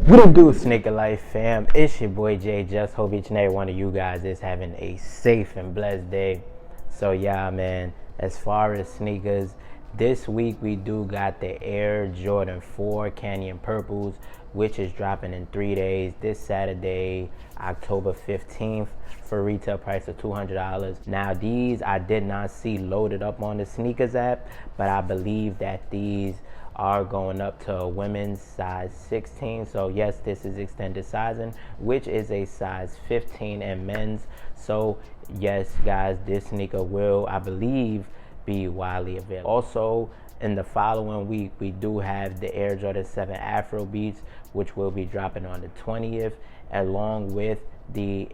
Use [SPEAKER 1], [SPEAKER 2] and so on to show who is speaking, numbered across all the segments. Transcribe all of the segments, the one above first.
[SPEAKER 1] What it do, Sneaker Life fam? It's your boy J-Jus. Hope each and every one of you guys is having a safe and blessed day. So yeah, man, as far as sneakers, this week we do got the Air Jordan 4 Canyon Purples, which is dropping in 3 days, this Saturday, October 15th, for retail price of $200. Now these I did not see loaded up on the sneakers app, but I believe that these are going up to a women's size 16. So yes, this is extended sizing, which is a size 15 in men's. So yes, guys, this sneaker will, I believe, be widely available. Also, in the following week, we do have the Air Jordan 7 Afro Beats, which will be dropping on the 20th, along with the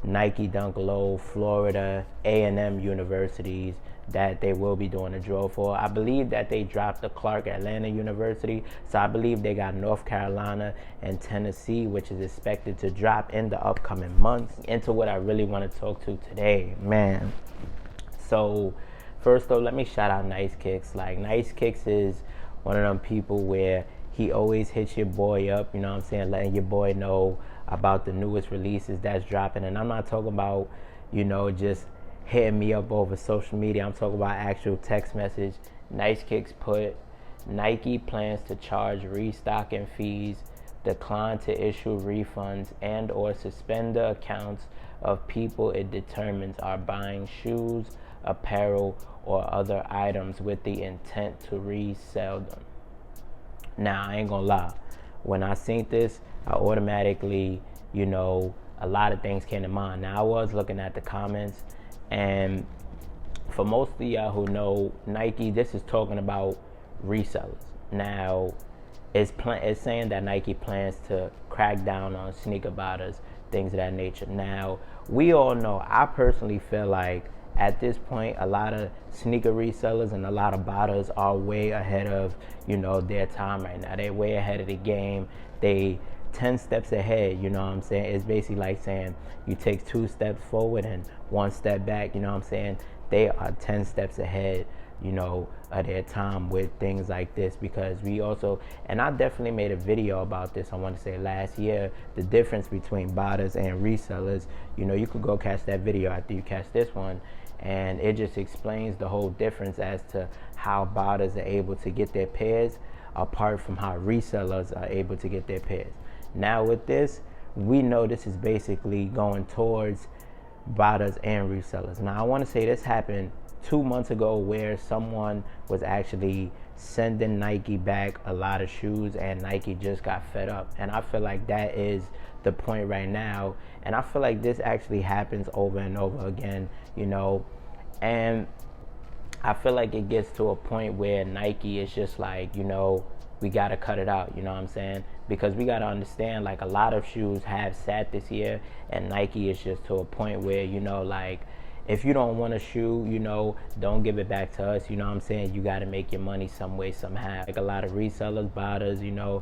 [SPEAKER 1] Nike Dunk Low Florida A&M universities that they will be doing a draw for. I believe that they dropped the Clark Atlanta University, so I believe they got North Carolina and Tennessee, which is expected to drop in the upcoming months. Into what I really want to talk to today, man. So first though, let me shout out NiceKicks. Like, NiceKicks is one of them people where he always hits your boy up, you know what I'm saying, letting your boy know about the newest releases that's dropping. And I'm not talking about, you know, just hitting me up over social media. I'm talking about actual text message. NiceKicks put, Nike plans to charge restocking fees, decline to issue refunds, and or suspend the accounts of people it determines are buying shoes, apparel, or other items with the intent to resell them. Now, I ain't gonna lie, when I seen this, I automatically, you know, a lot of things came to mind. Now, I was looking at the comments, and for most of y'all who know Nike, this is talking about resellers. Now, it's saying that Nike plans to crack down on sneaker botters, things of that nature. Now, we all know, I personally feel like at this point, a lot of sneaker resellers and a lot of botters are way ahead of, you know, their time right now. They're way ahead of the game. They 10 steps ahead, you know what I'm saying? It's basically like saying you take 2 steps forward and 1 step back, you know what I'm saying? They are 10 steps ahead, you know, of their time with things like this, because we also, and I definitely made a video about this, I want to say last year, the difference between botters and resellers. You know, you could go catch that video after you catch this one, and it just explains the whole difference as to how botters are able to get their pairs apart from how resellers are able to get their pairs. Now with this, we know this is basically going towards botters and resellers. Now I want to say this happened 2 months ago, where someone was actually sending Nike back a lot of shoes, and Nike just got fed up. And I feel like that is the point right now, and I feel like this actually happens over and over again, you know. And I feel like it gets to a point where Nike is just like, you know, we got to cut it out, you know what I'm saying? Because we got to understand, like, a lot of shoes have sat this year, and Nike is just to a point where, you know, like, if you don't want a shoe, you know, don't give it back to us, you know what I'm saying? You got to make your money some way, somehow. Like, a lot of resellers, botters, you know,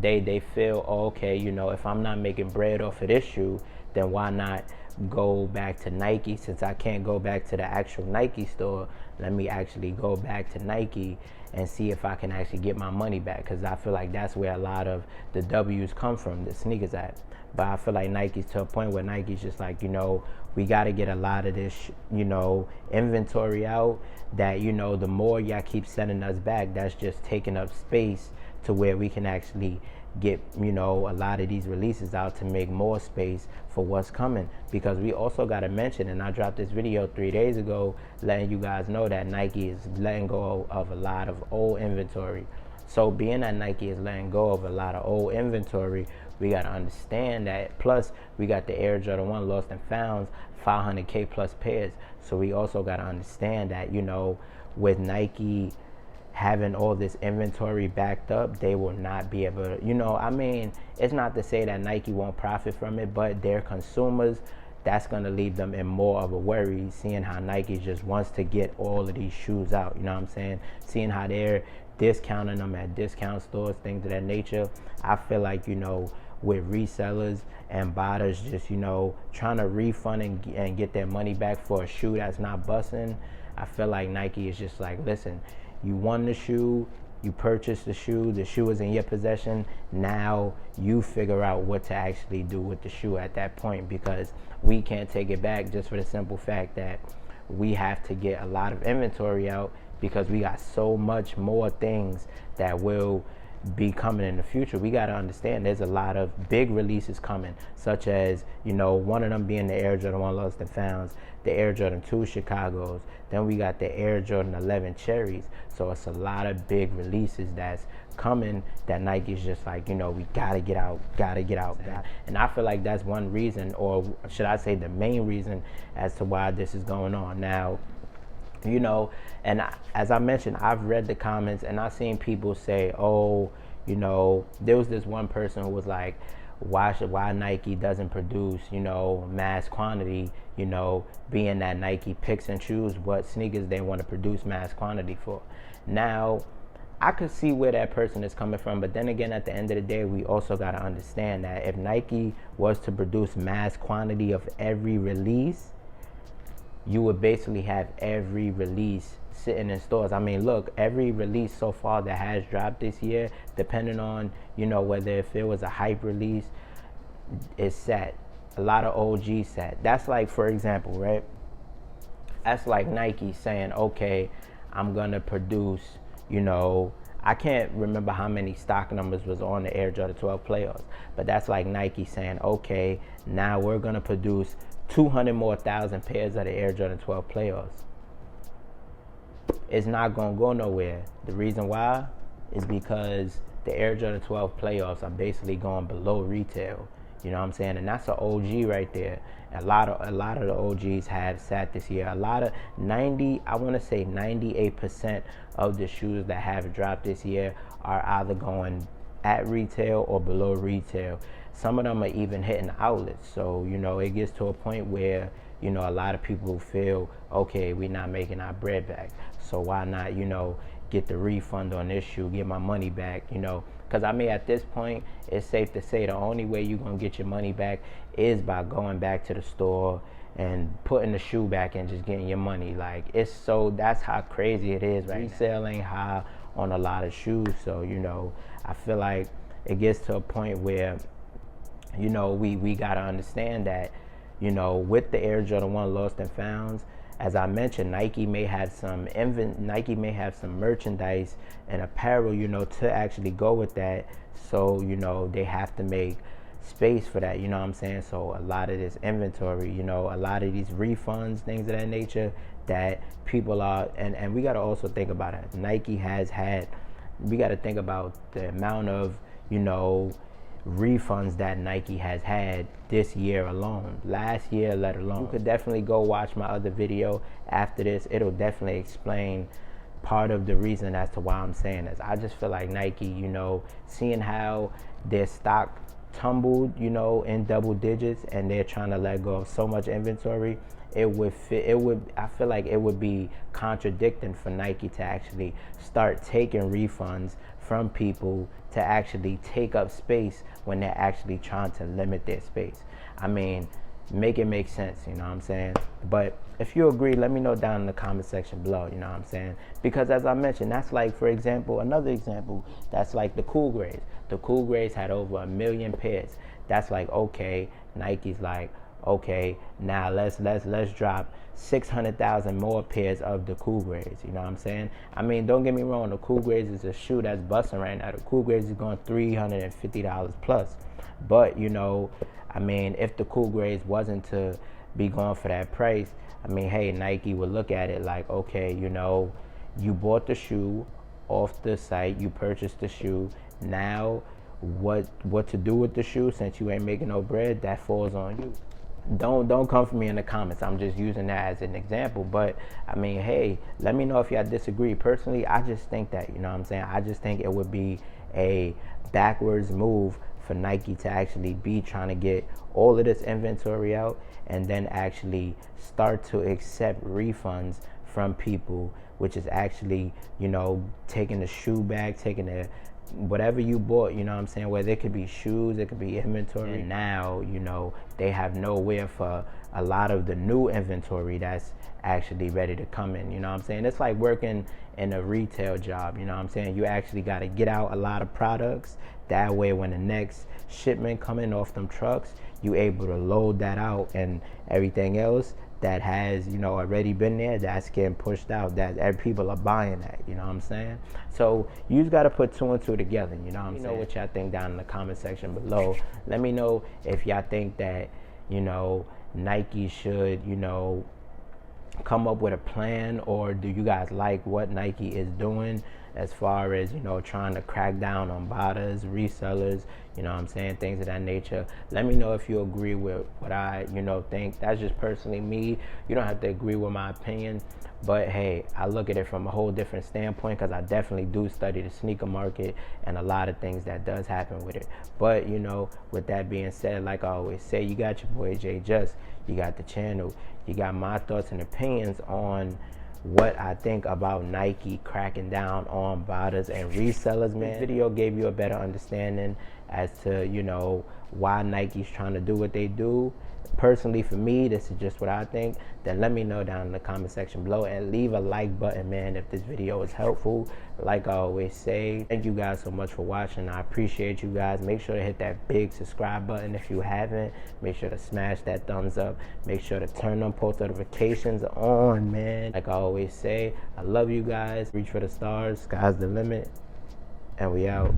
[SPEAKER 1] they feel, oh, okay, you know, if I'm not making bread off of this shoe, then why not go back to Nike? Since I can't go back to the actual Nike store, let me actually go back to Nike and see if I can actually get my money back, because I feel like that's where a lot of the W's come from, the sneakers at. But I feel like Nike's to a point where Nike's just like, you know, we got to get a lot of this, you know, inventory out, that, you know, the more y'all keep sending us back, that's just taking up space to where we can actually get, you know, a lot of these releases out to make more space for what's coming. Because we also got to mention, and I dropped this video 3 days ago letting you guys know that Nike is letting go of a lot of old inventory. So being that Nike is letting go of a lot of old inventory, we got to understand that. Plus, we got the Air Jordan 1 Lost and Founds, 500K plus pairs. So we also got to understand that, you know, with Nike having all this inventory backed up, they will not be able to, you know, I mean, it's not to say that Nike won't profit from it, but their consumers, that's going to leave them in more of a worry, seeing how Nike just wants to get all of these shoes out, you know what I'm saying? Seeing how they're discounting them at discount stores, things of that nature. I feel like, you know, with resellers and botters just, you know, trying to refund and get their money back for a shoe that's not busting, I feel like Nike is just like, listen, you won the shoe, You purchase the shoe is in your possession. Now you figure out what to actually do with the shoe at that point, because we can't take it back, just for the simple fact that we have to get a lot of inventory out, because we got so much more things that will be coming in the future. We got to understand there's a lot of big releases coming, such as, one of them being the Air Jordan 1 Lost and Founds, the Air Jordan 2 Chicago's, then we got the Air Jordan 11 Cherries. So it's a lot of big releases that's coming that Nike's just like, we gotta get out. And I feel like that's one reason, or should I say the main reason, as to why this is going on now. And as I mentioned, I've read the comments and I've seen people say, oh, there was this one person who was like, why Nike doesn't produce, mass quantity, being that Nike picks and chooses what sneakers they want to produce mass quantity for. Now, I could see where that person is coming from, but then again, at the end of the day, we also got to understand that if Nike was to produce mass quantity of every release, you would basically have every release sitting in stores. I mean, look, every release so far that has dropped this year, depending on, whether if it was a hype release, is set. A lot of OG set. That's like, for example, right? That's like Nike saying, okay, I'm going to produce, I can't remember how many stock numbers was on the Air Jordan 12 playoffs, but that's like Nike saying, okay, now we're going to produce 200 more thousand pairs of the Air Jordan 12 playoffs. It's not going to go nowhere. The reason why is because the Air Jordan 12 playoffs are basically going below retail. You know what I'm saying? And that's an OG right there. A lot of the OGs have sat this year. I want to say 98% of the shoes that have dropped this year are either going at retail or below retail. Some of them are even hitting outlets. So, it gets to a point where, a lot of people feel, okay, we're not making our bread back. So why not, get the refund on this shoe, get my money back, Because at this point, it's safe to say the only way you're going to get your money back is by going back to the store and putting the shoe back and just getting your money. Like, that's how crazy it is right now. Resale ain't high on a lot of shoes. So, I feel like it gets to a point where, we got to understand that, with the Air Jordan 1 Lost and Founds, as I mentioned, Nike may have some merchandise and apparel, to actually go with that. So, they have to make space for that, you know what I'm saying? So a lot of this inventory, a lot of these refunds, things of that nature, that people are, and we got to also think about it. Nike has had, we got to think about the amount of, refunds that Nike has had this year alone, last year let alone. You could definitely go watch my other video after this. It'll definitely explain part of the reason as to why I'm saying this. I just feel like Nike, seeing how their stock tumbled, in double digits, and they're trying to let go of so much inventory, I feel like it would be contradicting for Nike to actually start taking refunds from people to actually take up space when they're actually trying to limit their space. Make it make sense, you know what I'm saying? But if you agree, let me know down in the comment section below, you know what I'm saying? Because as I mentioned, that's like, for example, another example, that's like the Cool Grays. The Cool Grays had over 1 million pairs. That's like, okay, Nike's like, okay, now let's drop 600,000 more pairs of the Cool Grays, you know what I'm saying? Don't get me wrong, the Cool Grays is a shoe that's busting right now. The Cool Grays is going $350 plus. But, if the Cool Grays wasn't to be going for that price, hey, Nike would look at it like, okay, you bought the shoe off the site, you purchased the shoe, now what to do with the shoe, since you ain't making no bread, that falls on you. Don't come for me in the comments. I'm just using that as an example. But hey, let me know if y'all disagree. Personally, I just think that, you know what I'm saying, I just think it would be a backwards move for Nike to actually be trying to get all of this inventory out and then actually start to accept refunds from people, which is actually, taking the shoe back, taking the whatever you bought, you know what I'm saying, whether it could be shoes, it could be inventory. And now, you know, they have nowhere for a lot of the new inventory that's actually ready to come in, you know what I'm saying? It's like working in a retail job, you know what I'm saying? You actually got to get out a lot of products. That way when the next shipment coming off them trucks, you able to load that out, and everything else that has, you know, already been there, that's getting pushed out, that people are buying that, you know what I'm saying? So you just got to put two and two together, you know what I'm saying? Let me know what y'all think down in the comment section below. Let me know if y'all think that, you know, Nike should, you know, come up with a plan, or do you guys like what Nike is doing as far as, you know, trying to crack down on botters, resellers, you know what I'm saying, things of that nature. Let me know if you agree with what I, you know, think. That's just personally me. You don't have to agree with my opinion, but hey, I look at it from a whole different standpoint, because I definitely do study the sneaker market and a lot of things that does happen with it. But, you know, with that being said, like I always say, you got your boy J-Jus, you got the channel, you got my thoughts and opinions on what I think about Nike cracking down on botters and resellers, man. This video gave you a better understanding as to, you know, why Nike's trying to do what they do. Personally, for me, this is just what I think. Then let me know down in the comment section below, and leave a like button, man, if this video is helpful. Like I always say, thank you guys so much for watching. I appreciate you guys. Make sure to hit that big subscribe button if you haven't. Make sure to smash that thumbs up. Make sure to turn on post notifications on, man. Like I always say, I love you guys. Reach for the stars. Sky's the limit. And we out.